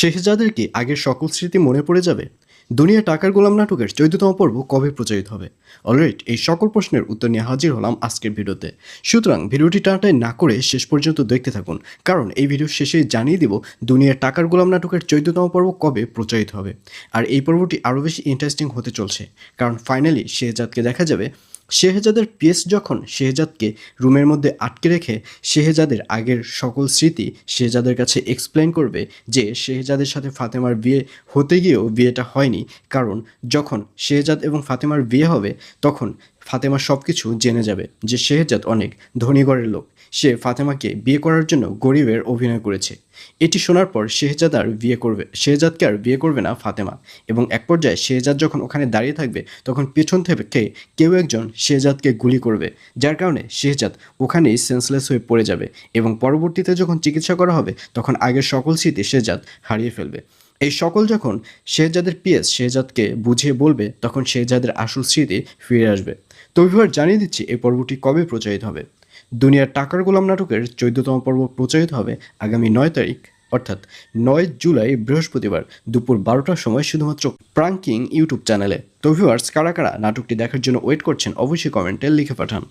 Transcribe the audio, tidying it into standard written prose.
শেহজাদের কি আগের সকল স্মৃতি মনে পড়ে যাবে? দুনিয়া টাকার গোলাম নাটকের ১৪তম পর্ব কবে প্রচারিত হবে? অলরাইট, এই সকল প্রশ্নের উত্তর নিয়ে হাজির হলাম আজকের ভিডিওতে। সুতরাং ভিডিওটি টানাটাই না করে শেষ পর্যন্ত দেখতে থাকুন, কারণ এই ভিডিওর শেষে জানিয়ে দিব দুনিয়ার টাকার গোলাম নাটকের ১৪তম পর্ব কবে প্রচারিত হবে। আর এই পর্বটি আরও বেশি ইন্টারেস্টিং হতে চলছে, কারণ ফাইনালি শেহজাদকে দেখা যাবে। শেহজাদের পিএস যখন শেহজাদকে রুমের মধ্যে আটকে রেখে শেহজাদের আগের সকল স্মৃতি শেহজাদের কাছে এক্সপ্লেন করবে যে শেহজাদের সাথে ফাতেমার বিয়ে হতে গিয়েও বিয়েটা হয়নি, কারণ যখন শেহজাদ এবং ফাতেমার বিয়ে হবে তখন ফাতেমা সব কিছু জেনে যাবে যে শেহজাদ অনেক ধনী ঘরের লোক, সে ফাতেমাকে বিয়ে করার জন্য গরিবের অভিনয় করেছে। এটি শোনার পর শেহজাদকে আর বিয়ে করবে না ফাতেমা, এবং এক পর্যায়ে শেহজাদ যখন ওখানে দাঁড়িয়ে থাকবে তখন পেছন থেকে কেউ একজন শেহজাদকে গুলি করবে, যার কারণে শেহজাদ ওখানেই সেন্সলেস হয়ে পড়ে যাবে, এবং পরবর্তীতে যখন চিকিৎসা করা হবে তখন আগের সকল স্মৃতি শেহজাদ হারিয়ে ফেলবে। এই সকল যখন শেহজাদের পিএস শেহজাদকে বুঝিয়ে বলবে তখন শেহজাদের আসল স্মৃতি ফিরে আসবে। তো ভিউয়ার, জানিয়ে দিচ্ছি এই পর্বটি কবে প্রচারিত হবে। দুনিয়ার টাকার গোলাম নাটকের ১৪তম পর্ব প্রচারিত হবে আগামী ৯ তারিখ, অর্থাৎ ৯ জুলাই বৃহস্পতিবার দুপুর ১২টার সময় শুধুমাত্র প্রাঙ্কিং ইউটিউব চ্যানেলে। তো ভিউয়ার্স, কারা কারা নাটকটি দেখার জন্য ওয়েট করছেন অবশ্যই কমেন্টে লিখে পাঠান।